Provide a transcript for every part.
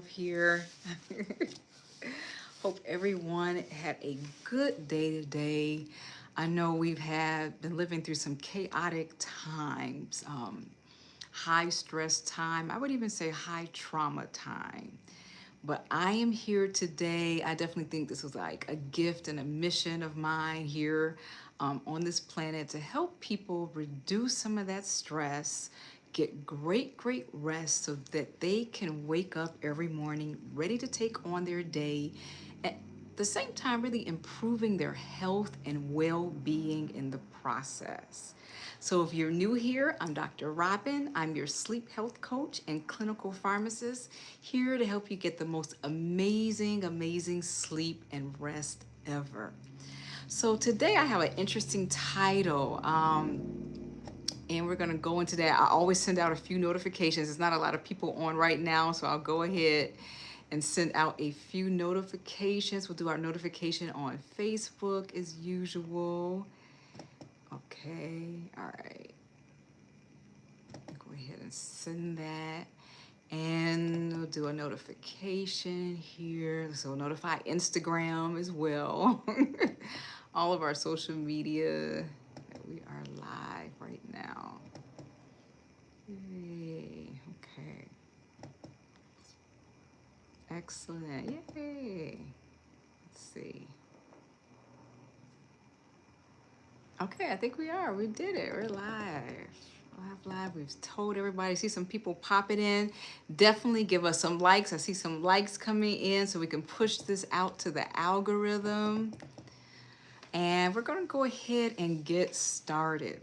myself here. Hope everyone had a good day today. I know been living through some chaotic times, high stress time. I would even say high trauma time. But I am here today. I definitely think this was like a gift and a mission of mine here on this planet to help people reduce some of that stress, get great rest so that they can wake up every morning ready to take on their day. At the same time, really improving their health and well-being in the process. So if you're new here, I'm Dr. Robin. I'm your sleep health coach and clinical pharmacist, here to help you get the most amazing sleep and rest ever. So today I have an interesting title, and we're gonna go into that. I always send out a few notifications. There's not a lot of people on right now, so I'll go ahead and send out a few notifications. We'll do our notification on Facebook as usual. Okay, all right. Go ahead and send that. And we'll do a notification here. So we'll notify Instagram as well. All of our social media that we are live right now. Yay, okay. Excellent, yay. Let's see. Okay, I think we are. We did it. We're live. Live. We've told everybody. See some people popping in. Definitely give us some likes. I see some likes coming in so we can push this out to the algorithm. And we're going to go ahead and get started.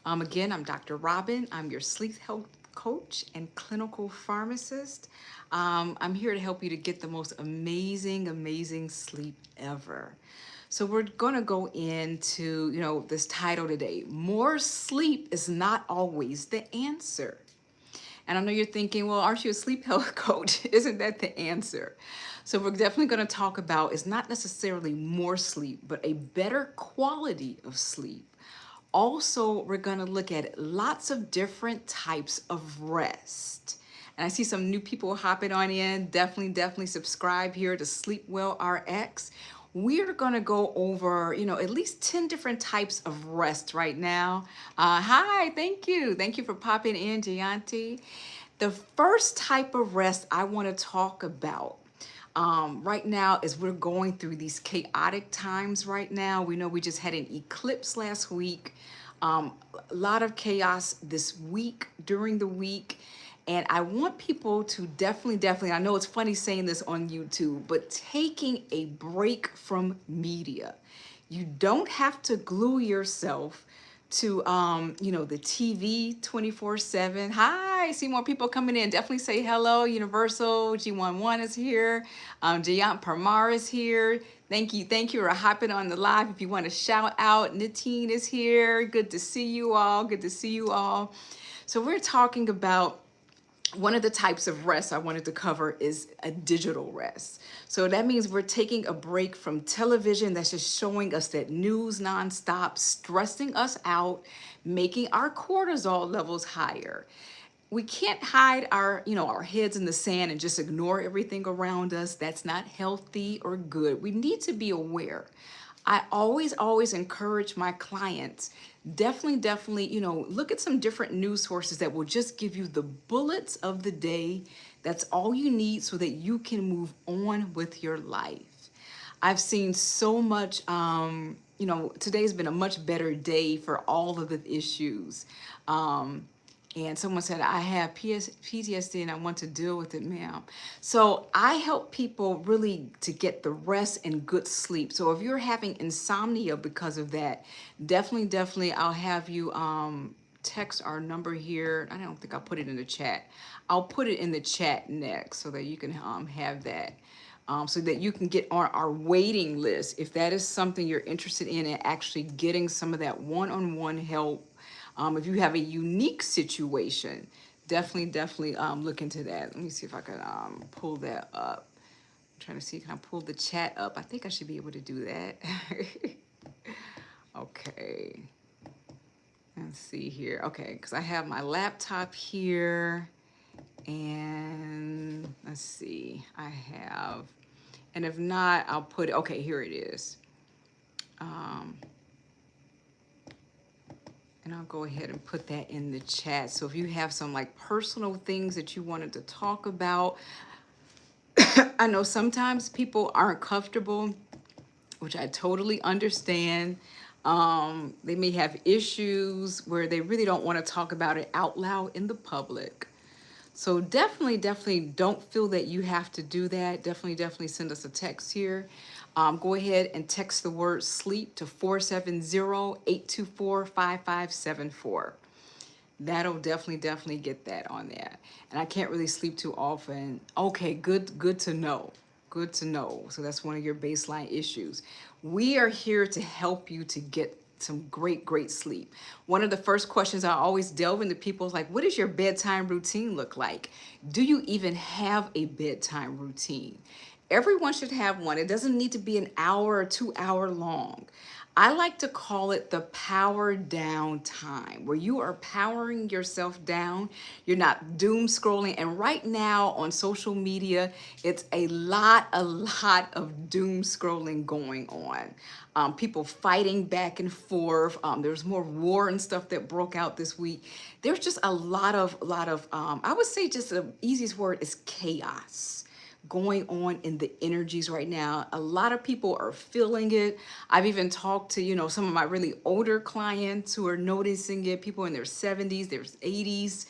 Again, I'm Dr. Robin. I'm your sleep health coach and clinical pharmacist. I'm here to help you to get the most amazing sleep ever. So we're going to go into, this title today. More sleep is not always the answer. And I know you're thinking, well, aren't you a sleep health coach? Isn't that the answer? So we're definitely going to talk about, it's not necessarily more sleep, but a better quality of sleep. Also, we're going to look at lots of different types of rest. And I see some new people hopping on in. Definitely subscribe here to SleepWell RX. We're going to go over, at least 10 different types of rest right now. Hi, thank you. Thank you for popping in, Gianti. The first type of rest I want to talk about right now is we're going through these chaotic times right now. We know we just had an eclipse last week. A lot of chaos this week, during the week. And I want people to definitely, I know it's funny saying this on YouTube, but taking a break from media. You don't have to glue yourself to, the TV 24/7. Hi, see more people coming in. Definitely say hello. Universal G11 is here. Jayant Parmar is here. Thank you for hopping on the live. If you want to shout out, Natine is here. Good to see you all. So we're talking about one of the types of rest I wanted to cover is a digital rest. So that means we're taking a break from television that's just showing us that news nonstop, stressing us out, making our cortisol levels higher. We can't hide our heads in the sand and just ignore everything around us. That's not healthy or good. We need to be aware. I always encourage my clients, definitely, look at some different news sources that will just give you the bullets of the day. That's all you need so that you can move on with your life. I've seen so much, today's been a much better day for all of the issues. And someone said, I have PTSD and I want to deal with it, ma'am. So I help people really to get the rest and good sleep. So if you're having insomnia because of that, definitely I'll have you text our number here. I don't think I'll put it in the chat. I'll put it in the chat next so that you can have that. So that you can get on our waiting list if that is something you're interested in and actually getting some of that one-on-one help. If you have a unique situation, definitely look into that. Let me see if I can pull that up. I'm trying to see, can I pull the chat up? I think I should be able to do that. Okay. Let's see here. Okay, because I have my laptop here. And let's see. see. I have. And if not, I'll put, okay, here it is. And I'll go ahead and put that in the chat. So if you have some like personal things that you wanted to talk about, I know sometimes people aren't comfortable, which I totally understand. They may have issues where they really don't want to talk about it out loud in the public. So definitely don't feel that you have to do that. Definitely send us a text here. Go ahead and text the word sleep to 470-824-5574. That'll definitely get that on there. And I can't really sleep too often. Okay, good to know. Good to know. So that's one of your baseline issues. We are here to help you to get some great sleep. One of the first questions I always delve into people is like, what does your bedtime routine look like? Do you even have a bedtime routine? Everyone should have one. It doesn't need to be an hour or 2 hour long. I like to call it the power down time, where you are powering yourself down. You're not doom scrolling. And right now on social media, it's a lot of doom scrolling going on. People fighting back and forth. There's more war and stuff that broke out this week. There's just a lot of, I would say just the easiest word is chaos going on in the energies right now. A lot of people are feeling it. I've even talked to, some of my really older clients who are noticing it, people in their 70s, their 80s.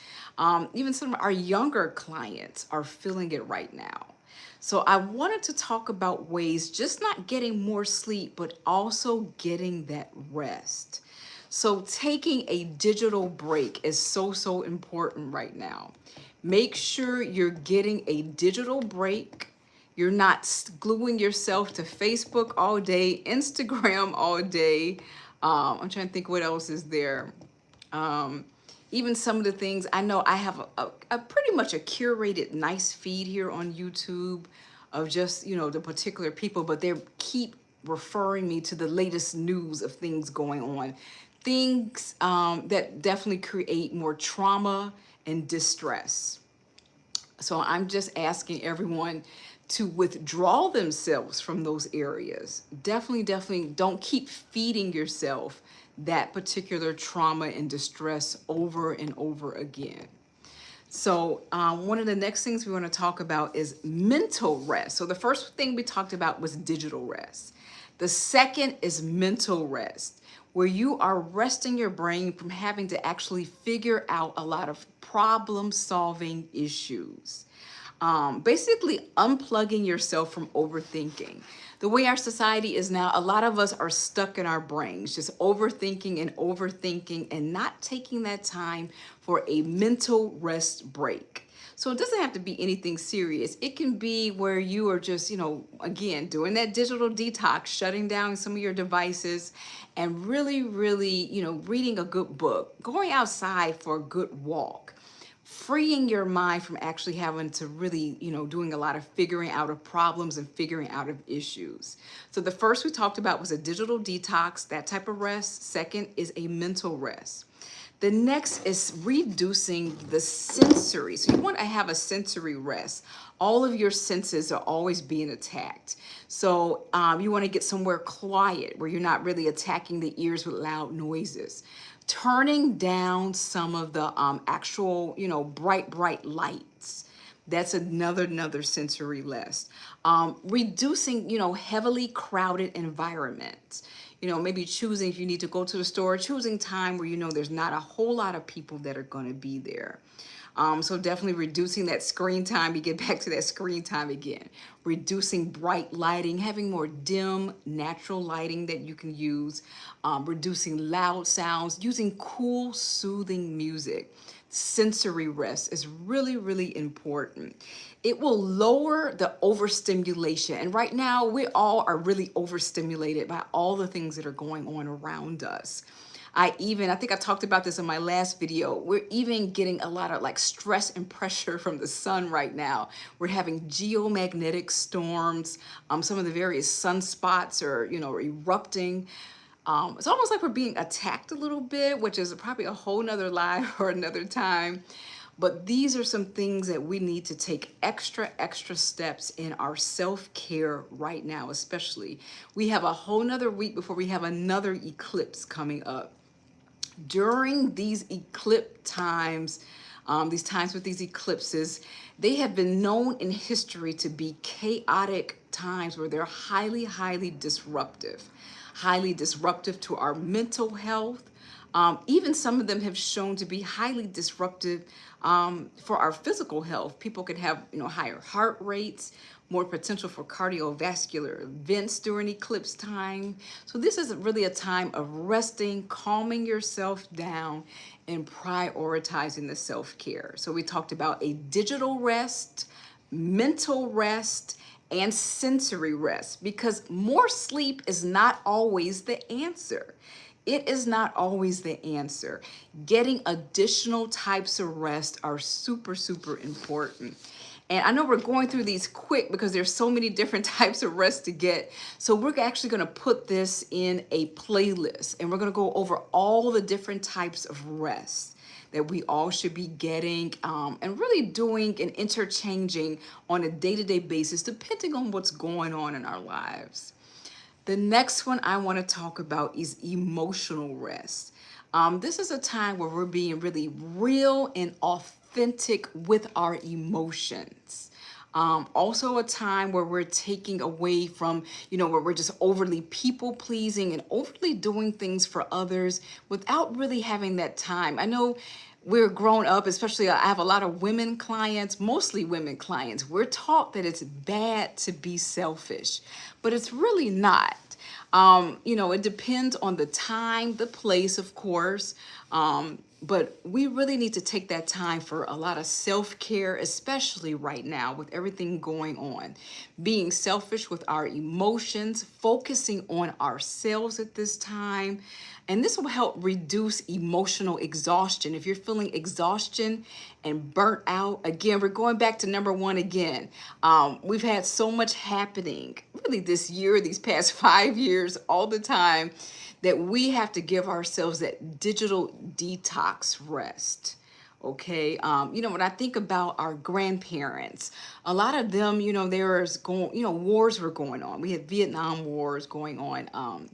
Even some of our younger clients are feeling it right now. So I wanted to talk about ways, just not getting more sleep, but also getting that rest. So taking a digital break is so important right now. Make sure you're getting a digital break. You're not gluing yourself to Facebook all day, Instagram all day. I'm trying to think what else is there. Even some of the things, I know I have a pretty much a curated nice feed here on YouTube of just, the particular people, but they keep referring me to the latest news of things going on. Things that definitely create more trauma and distress. So I'm just asking everyone to withdraw themselves from those areas. Definitely don't keep feeding yourself that particular trauma and distress over and over again. So one of the next things we want to talk about is mental rest. So the first thing we talked about was digital rest. The second is mental rest, where you are resting your brain from having to actually figure out a lot of problem-solving issues. Basically unplugging yourself from overthinking. The way our society is now, a lot of us are stuck in our brains, just overthinking and not taking that time for a mental rest break. So it doesn't have to be anything serious. It can be where you are just, again, doing that digital detox, shutting down some of your devices and really, reading a good book, going outside for a good walk, freeing your mind from actually having to really, doing a lot of figuring out of problems and figuring out of issues. So the first we talked about was a digital detox, that type of rest. Second is a mental rest. The next is reducing the sensory. So you want to have a sensory rest. All of your senses are always being attacked. So you want to get somewhere quiet where you're not really attacking the ears with loud noises. Turning down some of the actual, bright lights. That's another sensory rest. Reducing, heavily crowded environments. Maybe choosing, if you need to go to the store, choosing time where there's not a whole lot of people that are going to be there. So definitely reducing that screen time. You get back to that screen time again. Reducing bright lighting, having more dim, natural lighting that you can use. Reducing loud sounds, using cool, soothing music. Sensory rest is really important. It will lower the overstimulation. And right now, we all are really overstimulated by all the things that are going on around us. I think I talked about this in my last video. We're even getting a lot of like stress and pressure from the sun right now. We're having geomagnetic storms. Some of the various sunspots are, erupting. It's almost like we're being attacked a little bit, which is probably a whole nother live or another time. But these are some things that we need to take extra steps in our self-care right now, especially. We have a whole nother week before we have another eclipse coming up. During these eclipse times, these times with these eclipses, they have been known in history to be chaotic times where they're highly highly disruptive to our mental health. Even some of them have shown to be highly disruptive for our physical health. People could have, higher heart rates, more potential for cardiovascular events during eclipse time. So this is really a time of resting, calming yourself down, and prioritizing the self-care. So we talked about a digital rest, mental rest, and sensory rest, because more sleep is not always the answer. It is not always the answer. Getting additional types of rest are super important. And I know we're going through these quick because there's so many different types of rest to get. So we're actually going to put this in a playlist, and we're going to go over all the different types of rest that we all should be getting, and really doing and interchanging on a day-to-day basis, depending on what's going on in our lives. The next one I want to talk about is emotional rest. This is a time where we're being really real and authentic with our emotions. Also a time where we're taking away from, where we're just overly people pleasing and overly doing things for others without really having that time. I know we're grown up, especially I have a lot of women clients, mostly women clients. We're taught that it's bad to be selfish, but it's really not. It depends on the time, the place, of course. But we really need to take that time for a lot of self-care, especially right now with everything going on. Being selfish with our emotions, focusing on ourselves at this time. And this will help reduce emotional exhaustion. If you're feeling exhaustion and burnt out, again, we're going back to number one again. We've had so much happening really this year, these past 5 years, all the time, that we have to give ourselves that digital detox rest. Okay. When I think about our grandparents, a lot of them, there's wars were going on. We had Vietnam wars going on,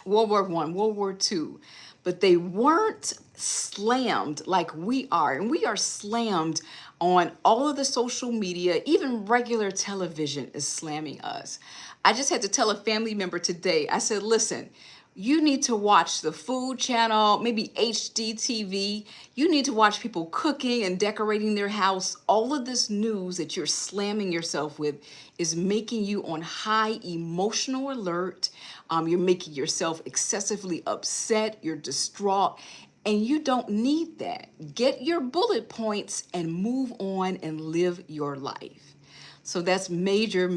World War I, World War II, but they weren't slammed like we are. And we are slammed on all of the social media, even regular television is slamming us. I just had to tell a family member today, I said, listen, you need to watch the Food Channel, maybe HGTV. You need to watch people cooking and decorating their house. All of this news that you're slamming yourself with is making you on high emotional alert. You're making yourself excessively upset. You're distraught. And you don't need that. Get your bullet points and move on and live your life. So that's major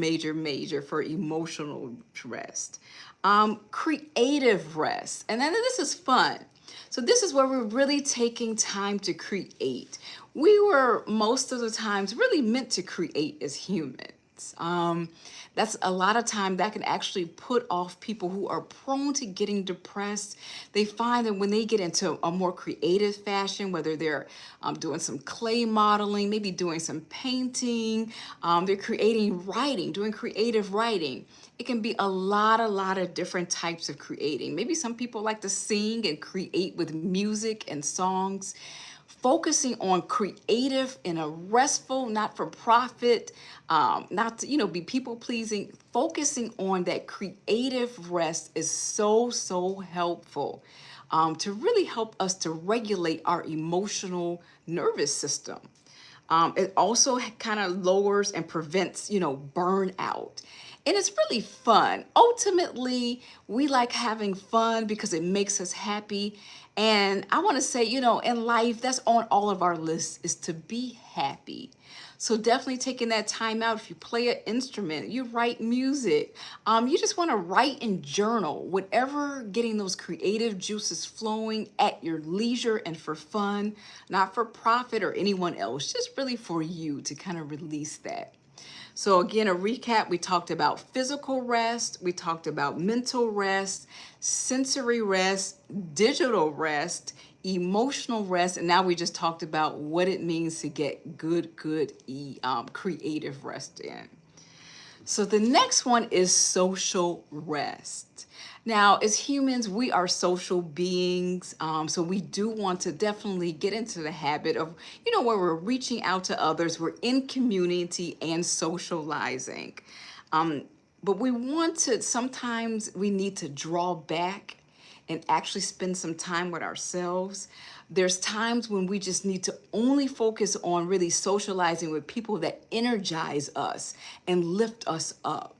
for emotional rest. Creative rest. And then this is fun. So this is where we're really taking time to create. We were most of the times really meant to create as humans. That's a lot of time that can actually put off people who are prone to getting depressed. They find that when they get into a more creative fashion, whether they're doing some clay modeling, maybe doing some painting, they're creating writing, doing creative writing. It can be a lot of different types of creating. Maybe some people like to sing and create with music and songs. Focusing on creative in a restful, not for profit, not to, be people pleasing. Focusing on that creative rest is so helpful to really help us to regulate our emotional nervous system. It also kind of lowers and prevents, burnout. And it's really fun. Ultimately, we like having fun because it makes us happy. And I want to say, in life, that's on all of our lists, is to be happy. So definitely taking that time out. If you play an instrument, you write music, you just want to write and journal, whatever, getting those creative juices flowing at your leisure and for fun, not for profit or anyone else, just really for you to kind of release that. So again, a recap, we talked about physical rest, we talked about mental rest, sensory rest, digital rest, emotional rest, and now we just talked about what it means to get creative rest in. So the next one is social rest. Now, as humans, we are social beings. So we do want to definitely get into the habit of, where we're reaching out to others, we're in community and socializing. Um, but we want to, sometimes we need to draw back and actually spend some time with ourselves. There's times when we just need to only focus on really socializing with people that energize us and lift us up.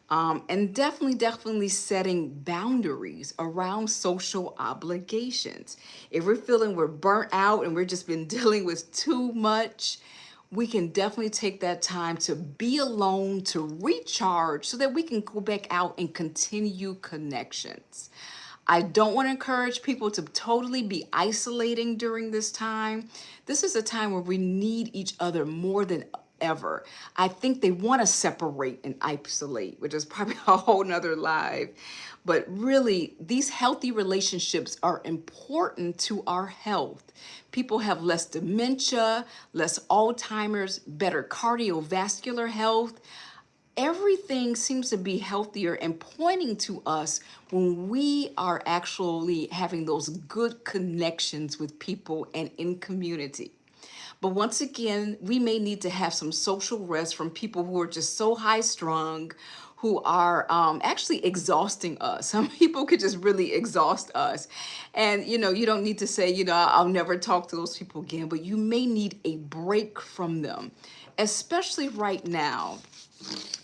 And definitely setting boundaries around social obligations. If we're feeling we're burnt out and we've just been dealing with too much, we can definitely take that time to be alone, to recharge, so that we can go back out and continue connections. I don't want to encourage people to totally be isolating during this time. This is a time where we need each other more than ever. I think they want to separate and isolate, which is probably a whole nother live. But really, these healthy relationships are important to our health. People have less dementia, less Alzheimer's, better cardiovascular health. Everything seems to be healthier and pointing to us when we are actually having those good connections with people and in community. But once again, we may need to have some social rest from people who are just so high strung, who are actually exhausting us. Some people could just really exhaust us. And, you don't need to say, I'll never talk to those people again, but you may need a break from them, especially right now.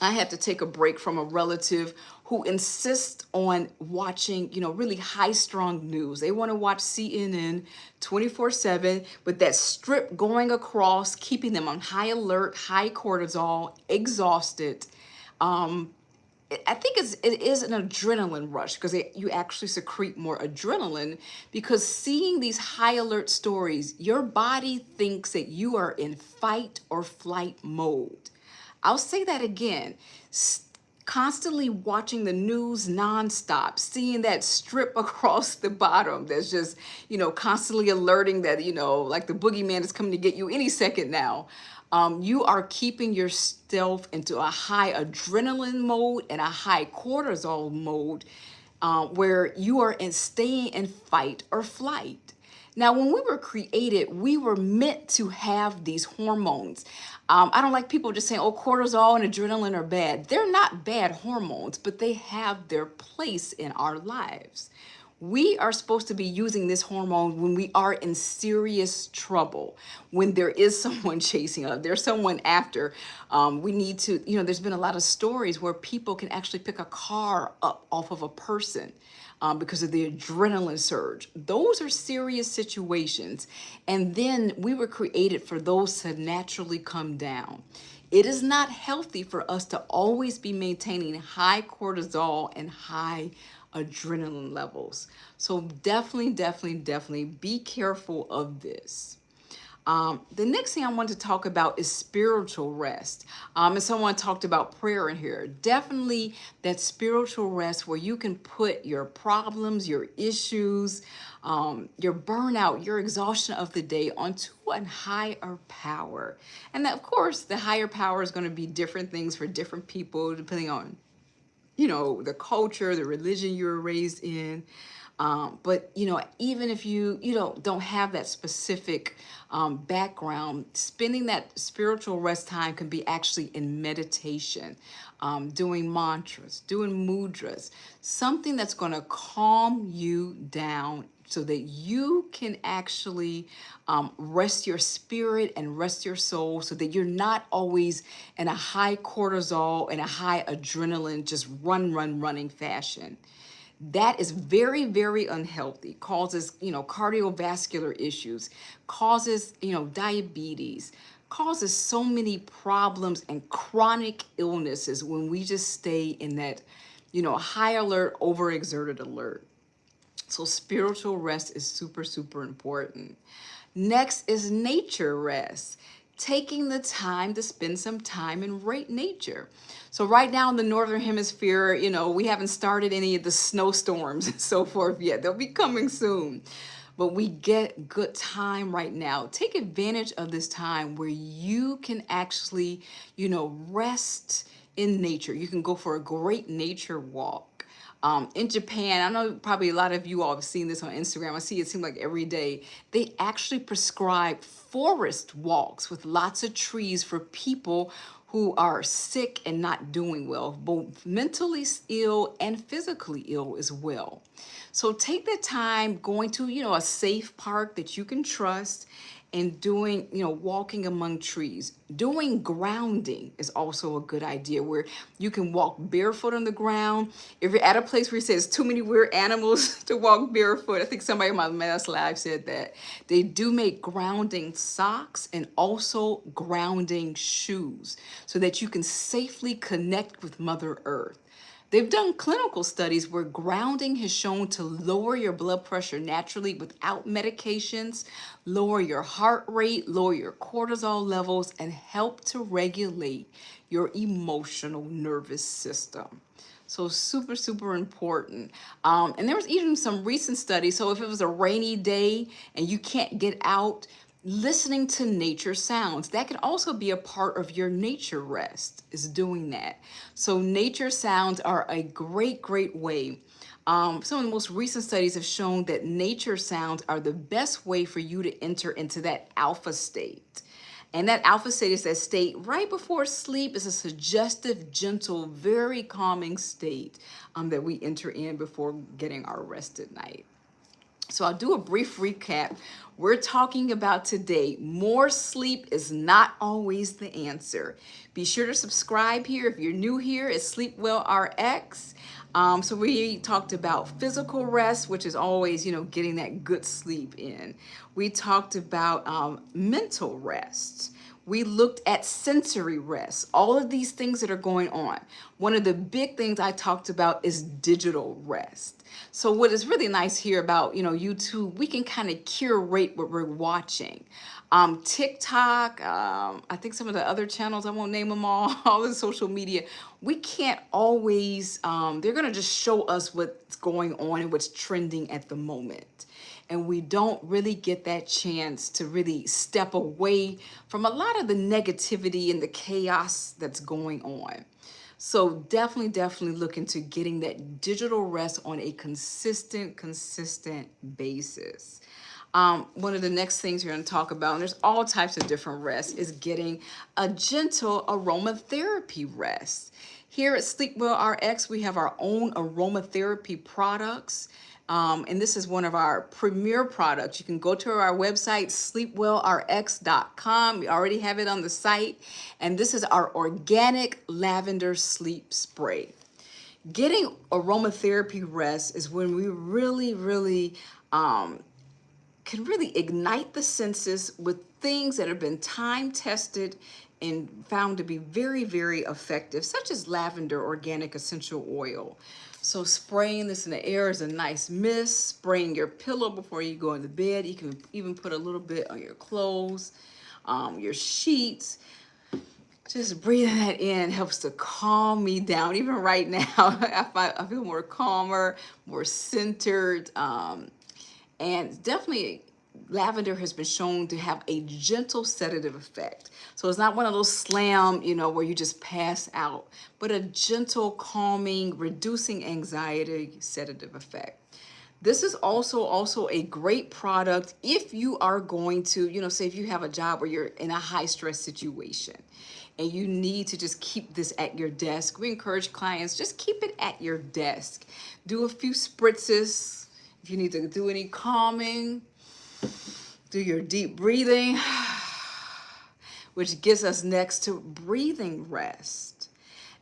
I had to take a break from a relative who insists on watching, really high strung news. They want to watch CNN 24/7 with that strip going across, keeping them on high alert, high cortisol, exhausted. I think it is an adrenaline rush because you actually secrete more adrenaline, because seeing these high alert stories, your body thinks that you are in fight or flight mode. I'll say that again. Constantly watching the news nonstop, seeing that strip across the bottom that's just, constantly alerting that, like the boogeyman is coming to get you any second now. You are keeping yourself into a high adrenaline mode and a high cortisol mode, where you are staying in fight or flight. Now, when we were created, we were meant to have these hormones. I don't like people just saying, oh, cortisol and adrenaline are bad. They're not bad hormones, but they have their place in our lives. We are supposed to be using this hormone when we are in serious trouble, when there is someone chasing us, there's someone after. We need to, there's been a lot of stories where people can actually pick a car up off of a person. Because of the adrenaline surge. Those are serious situations. And then we were created for those to naturally come down. It is not healthy for us to always be maintaining high cortisol and high adrenaline levels. So definitely be careful of this. The next thing I want to talk about is spiritual rest. And someone talked about prayer in here. Definitely that spiritual rest where you can put your problems, your issues, your burnout, your exhaustion of the day onto a higher power. And that, of course, the higher power is going to be different things for different people, depending on, the culture, the religion you were raised in. But even if you don't have that specific background, spending that spiritual rest time can be actually in meditation, doing mantras, doing mudras, something that's going to calm you down so that you can actually rest your spirit and rest your soul, so that you're not always in a high cortisol and a high adrenaline, just running fashion. That is very unhealthy, causes, cardiovascular issues, causes, diabetes, causes so many problems and chronic illnesses when we just stay in that, high alert, overexerted alert. So spiritual rest is super important. Next is nature rest. taking the time to spend some time in nature. So right now in the Northern Hemisphere, we haven't started any of the snowstorms and so forth yet. They'll be coming soon. But we get good time right now. Take advantage of this time where you can actually, rest in nature. You can go for a great nature walk. In Japan, I know probably a lot of you all have seen this on Instagram. I see it seems like every day. They actually prescribe forest walks with lots of trees for people who are sick and not doing well, both mentally ill and physically ill as well. So take the time going to, a safe park that you can trust and doing, walking among trees. Doing grounding is also a good idea where you can walk barefoot on the ground. If you're at a place where it says too many weird animals to walk barefoot, I think somebody in my last live said that. They do make grounding socks and also grounding shoes so that you can safely connect with Mother Earth. They've done clinical studies where grounding has shown to lower your blood pressure naturally without medications, lower your heart rate, lower your cortisol levels, and help to regulate your emotional nervous system. So super, super important. And there was even some recent studies. So if it was a rainy day and you can't get out, listening to nature sounds, that can also be a part of your nature rest, is doing that. So nature sounds are a great, great way. Some of the most recent studies have shown that nature sounds are the best way for you to enter into that alpha state. And that alpha state is that state right before sleep. Is a suggestive, gentle, very calming state that we enter in before getting our rest at night. So I'll do a brief recap. We're talking about today, more sleep is not always the answer. Be sure to subscribe here. If you're new here, it's SleepWell RX. So we talked about physical rest, which is always, getting that good sleep in. We talked about mental rest. We looked at sensory rest, all of these things that are going on. One of the big things I talked about is digital rest. So what is really nice here about, YouTube, we can kind of curate what we're watching. TikTok, I think some of the other channels, I won't name them all the social media, we can't always, they're going to just show us what's going on and what's trending at the moment. And we don't really get that chance to really step away from a lot of the negativity and the chaos that's going on. So definitely look into getting that digital rest on a consistent basis. One of the next things we're going to talk about, and there's all types of different rest, is getting a gentle aromatherapy rest. Here at SleepWell RX, we have our own aromatherapy products. And this is one of our premier products. You can go to our website, sleepwellrx.com. We already have it on the site. And this is our organic lavender sleep spray. Getting aromatherapy rest is when we really can really ignite the senses with things that have been time tested and found to be very effective, such as lavender organic essential oil. So spraying this in the air is a nice mist. Spraying your pillow before you go into bed. You can even put a little bit on your clothes, your sheets. Just breathing that in helps to calm me down. Even right now, I feel more calmer, more centered, and definitely lavender has been shown to have a gentle sedative effect. So it's not one of those slam, where you just pass out, but a gentle, calming, reducing anxiety sedative effect. This is also a great product if you are going to, say if you have a job where you're in a high stress situation and you need to just keep this at your desk. We encourage clients, just keep it at your desk. Do a few spritzes. If you need to do any calming, do your deep breathing, which gets us next to breathing rest.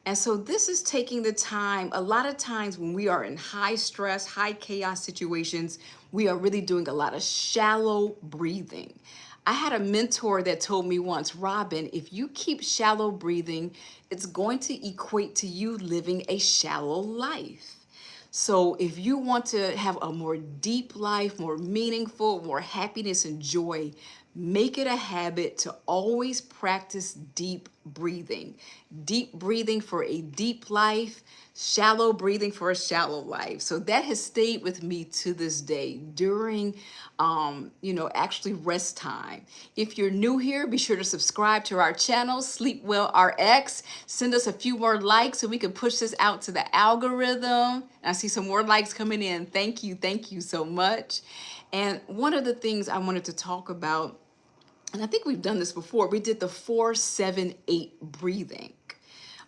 And so this is taking the time. A lot of times when we are in high stress, high chaos situations, we are really doing a lot of shallow breathing. I had a mentor that told me once, Robin, if you keep shallow breathing, it's going to equate to you living a shallow life. So if you want to have a more deep life, more meaningful, more happiness and joy, Make it a habit to always practice deep breathing. Deep breathing for a deep life, shallow breathing for a shallow life. So that has stayed with me to this day during, actually rest time. If you're new here, be sure to subscribe to our channel, SleepWell RX. Send us a few more likes so we can push this out to the algorithm. I see some more likes coming in. Thank you so much. And one of the things I wanted to talk about, and I think we've done this before, we did the 4-7-8 breathing.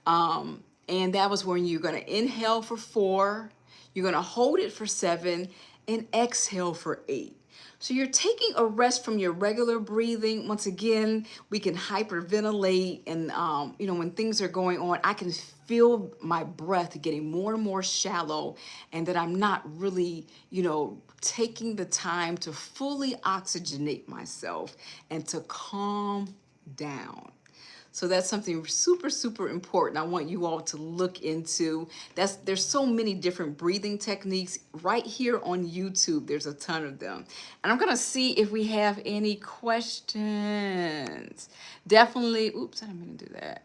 And that was when you're going to inhale for 4, you're going to hold it for 7, and exhale for 8. So you're taking a rest from your regular breathing. Once again, we can hyperventilate, and when things are going on, I can feel my breath getting more and more shallow, and that I'm not really, taking the time to fully oxygenate myself and to calm down. So that's something super important I want you all to look into. There's so many different breathing techniques right here on YouTube. There's a ton of them. And I'm going to see if we have any questions. Definitely. Oops, I didn't mean to do that.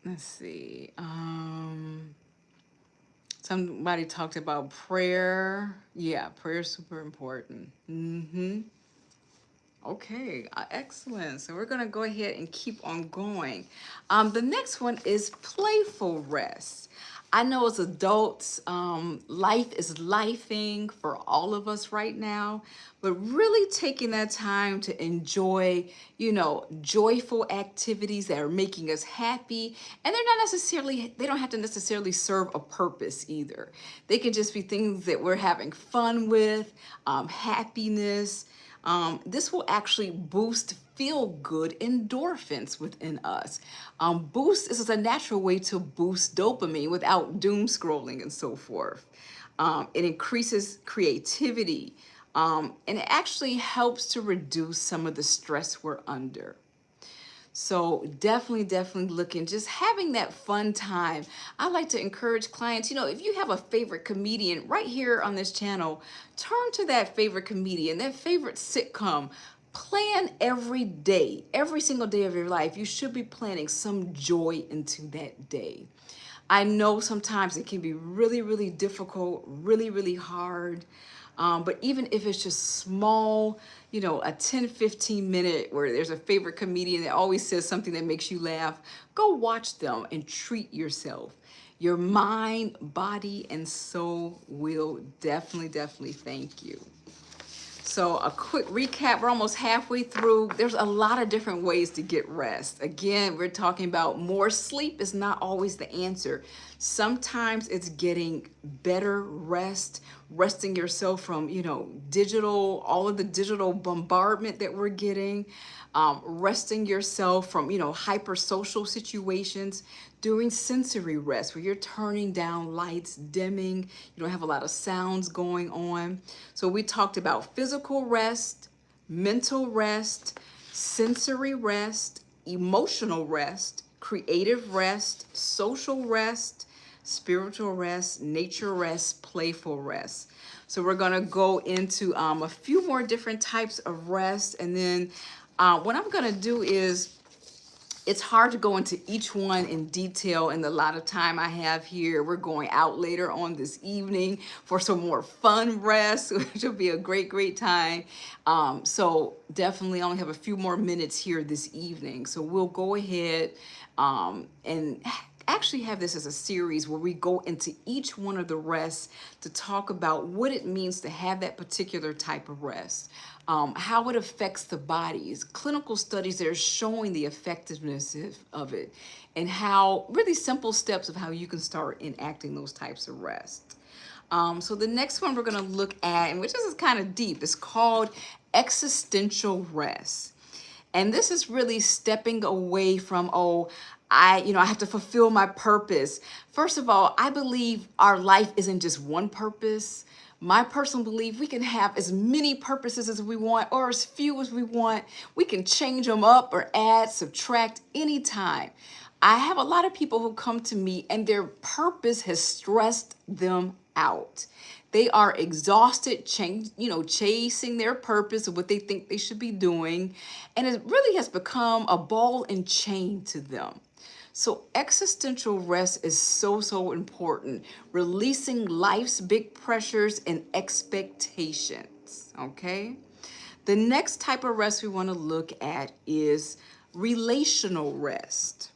Let's see. Somebody talked about prayer. Yeah, prayer is super important. Okay, excellent. So we're going to go ahead and keep on going. The next one is playful rest. I know as adults, life is lifing for all of us right now, but really taking that time to enjoy, joyful activities that are making us happy. And they don't have to necessarily serve a purpose either. They can just be things that we're having fun with, happiness. This will actually boost feel-good endorphins within us. This is a natural way to boost dopamine without doom scrolling and so forth. It increases creativity, and it actually helps to reduce some of the stress we're under. So definitely looking, just having that fun time. I like to encourage clients, if you have a favorite comedian right here on this channel, turn to that favorite comedian, that favorite sitcom. Plan every day, every single day of your life. You should be planning some joy into that day. I know sometimes it can be really difficult, really hard. But even if it's just small, a 10-15 minute where there's a favorite comedian that always says something that makes you laugh, go watch them and treat yourself. Your mind, body, and soul will definitely thank you. So a quick recap, we're almost halfway through. There's a lot of different ways to get rest. Again, we're talking about more sleep is not always the answer. Sometimes it's getting better rest, resting yourself from, all of the digital bombardment that we're getting, resting yourself from, hyper social situations, doing sensory rest where you're turning down lights, dimming, you don't have a lot of sounds going on. So we talked about physical rest, mental rest, sensory rest, emotional rest, creative rest, social rest, spiritual rest, nature rest, playful rest. So we're gonna go into a few more different types of rest, and then what I'm gonna do is, it's hard to go into each one in detail in the lot of time I have here. We're going out later on this evening for some more fun rest, which will be a great time. So definitely only have a few more minutes here this evening. So we'll go ahead and actually have this as a series where we go into each one of the rests to talk about what it means to have that particular type of rest. How it affects the bodies, clinical studies that are showing the effectiveness of it, and how really simple steps of how you can start enacting those types of rest. So the next one we're going to look at, and which is kind of deep, is called existential rest. And this is really stepping away from, I have to fulfill my purpose. First of all, I believe our life isn't just one purpose. My personal belief, we can have as many purposes as we want or as few as we want. We can change them up or add, subtract anytime. I have a lot of people who come to me and their purpose has stressed them out. They are exhausted, chasing their purpose of what they think they should be doing. And it really has become a ball and chain to them. So existential rest is so, so important. Releasing life's big pressures and expectations, okay? The next type of rest we want to look at is relational rest.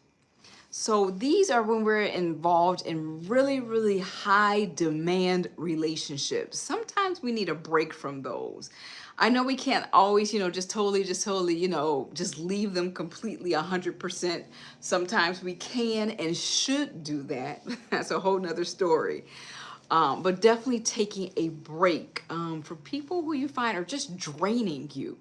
So these are when we're involved in really, really high demand relationships. Sometimes we need a break from those. I know we can't always, just totally, just leave them completely 100%. Sometimes we can and should do that. That's a whole nother story. But definitely taking a break for people who you find are just draining you.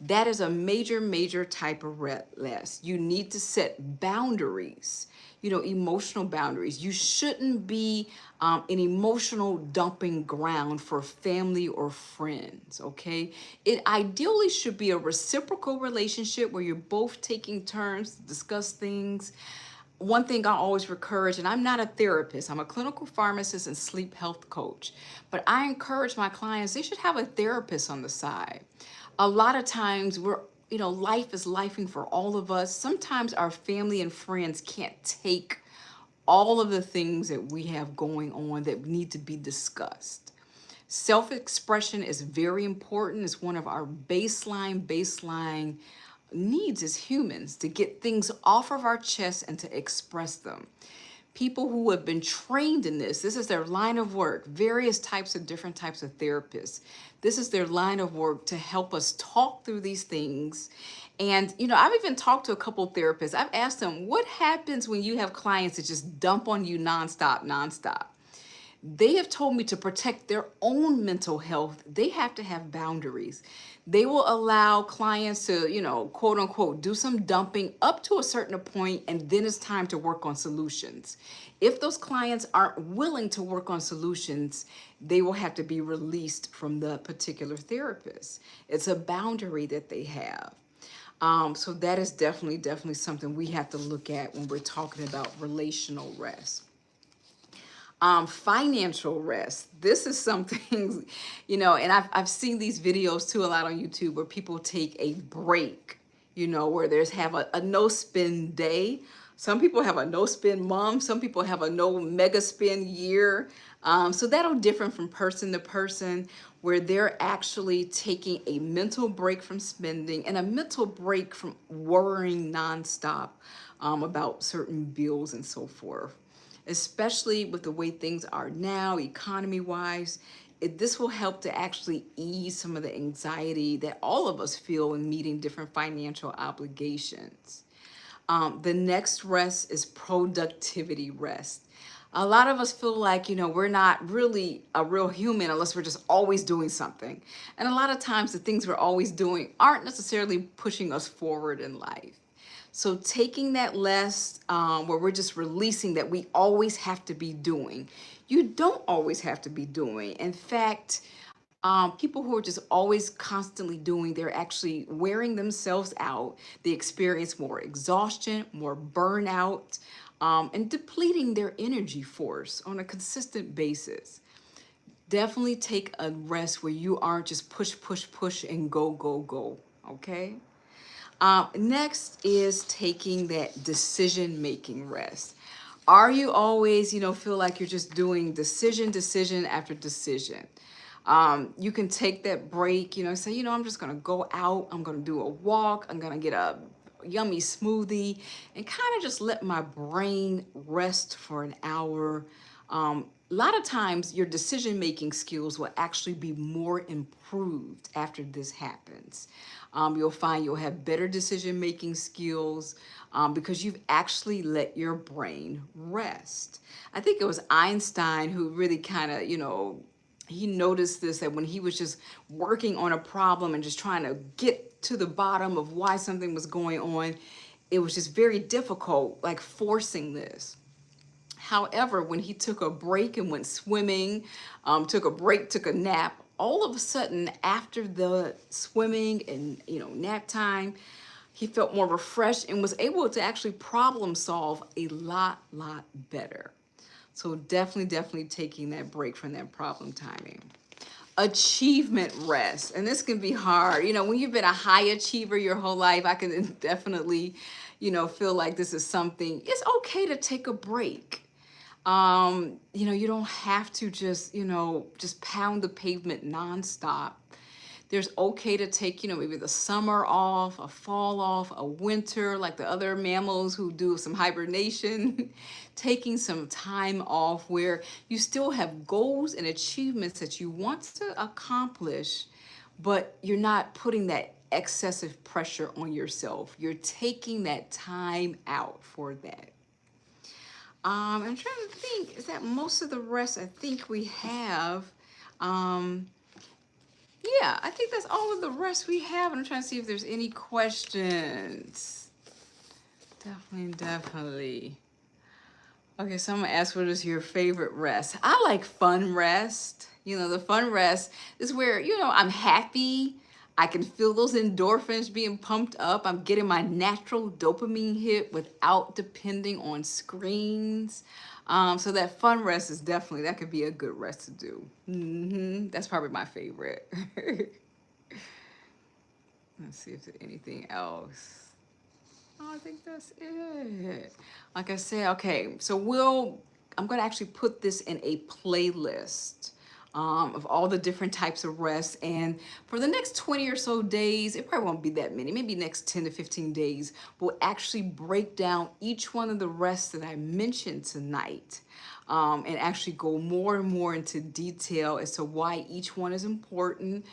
That is a major, major type of rest. You need to set boundaries, emotional boundaries. You shouldn't be an emotional dumping ground for family or friends, okay? It ideally should be a reciprocal relationship where you're both taking turns to discuss things. One thing I always encourage, and I'm not a therapist, I'm a clinical pharmacist and sleep health coach, but I encourage my clients, they should have a therapist on the side. A lot of times life is lifing for all of us. Sometimes our family and friends can't take all of the things that we have going on that need to be discussed. Self-expression is very important. It's one of our baseline needs as humans, to get things off of our chest and to express them. People who have been trained in this is their line of work, different types of therapists. This is their line of work to help us talk through these things. And, I've even talked to a couple of therapists. I've asked them, what happens when you have clients that just dump on you nonstop? They have told me to protect their own mental health, they have to have boundaries. They will allow clients to, quote unquote, do some dumping up to a certain point, and then it's time to work on solutions. If those clients aren't willing to work on solutions, they will have to be released from the particular therapist. It's a boundary that they have. So that is definitely something we have to look at when we're talking about relational rest. Financial rest. This is something, and I've seen these videos too a lot on YouTube where people take a break, where there's have a no spend day. Some people have a no spend month. Some people have a no mega spend year. So that'll differ from person to person, where they're actually taking a mental break from spending and a mental break from worrying nonstop about certain bills and so forth. Especially with the way things are now, economy-wise, this will help to actually ease some of the anxiety that all of us feel in meeting different financial obligations. The next rest is productivity rest. A lot of us feel like, we're not really a real human unless we're just always doing something. And a lot of times the things we're always doing aren't necessarily pushing us forward in life. So taking that rest where we're just releasing that we always have to be doing. You don't always have to be doing. In fact, people who are just always constantly doing, they're actually wearing themselves out. They experience more exhaustion, more burnout, and depleting their energy force on a consistent basis. Definitely take a rest where you aren't just push, and go, okay? Next is taking that decision-making rest. Are you always, feel like you're just doing decision after decision? You can take that break, say, I'm just going to go out. I'm going to do a walk. I'm going to get a yummy smoothie and kind of just let my brain rest for an hour. A lot of times your decision-making skills will actually be more improved after this happens. You'll find you'll have better decision-making skills because you've actually let your brain rest. I think it was Einstein who really kind of, he noticed this, that when he was just working on a problem and just trying to get to the bottom of why something was going on, it was just very difficult, like forcing this. However, when he took a break and went swimming, took a nap, all of a sudden after the swimming and nap time, he felt more refreshed and was able to actually problem solve a lot better. So definitely taking that break from that problem timing. Achievement rest. And this can be hard. You know, when you've been a high achiever your whole life, I can definitely, feel like this is something, it's okay to take a break. You don't have to just pound the pavement nonstop. There's okay to take, maybe the summer off, a fall off, a winter, like the other mammals who do some hibernation, taking some time off where you still have goals and achievements that you want to accomplish, but you're not putting that excessive pressure on yourself. You're taking that time out for that. I'm trying to think, is that most of the rest I think we have? Yeah, I think that's all of the rest we have. I'm trying to see if there's any questions. Definitely. Okay, so I'm gonna ask, what is your favorite rest? I like fun rest. The fun rest is where, I'm happy. I can feel those endorphins being pumped up. I'm getting my natural dopamine hit without depending on screens. So that fun rest is that could be a good rest to do. That's probably my favorite. Let's see if there's anything else. Oh, I think that's it. Like I said, okay, so I'm gonna actually put this in a playlist of all the different types of rest. And for the next 20 or so days, it probably won't be that many, maybe next 10 to 15 days, we'll actually break down each one of the rests that I mentioned tonight. And actually go more and more into detail as to why each one is important,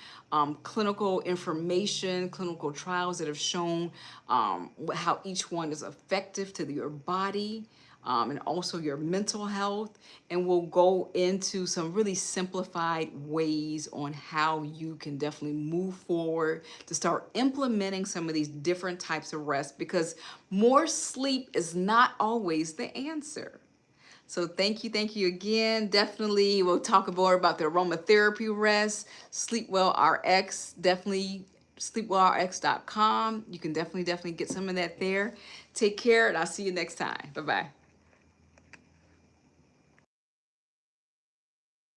clinical information, clinical trials that have shown how each one is effective to your body, and also your mental health. And we'll go into some really simplified ways on how you can definitely move forward to start implementing some of these different types of rest, because more sleep is not always the answer. So thank you again. Definitely, we'll talk more about the aromatherapy rest, SleepWell RX, definitely sleepwellrx.com. You can definitely get some of that there. Take care, and I'll see you next time. Bye-bye.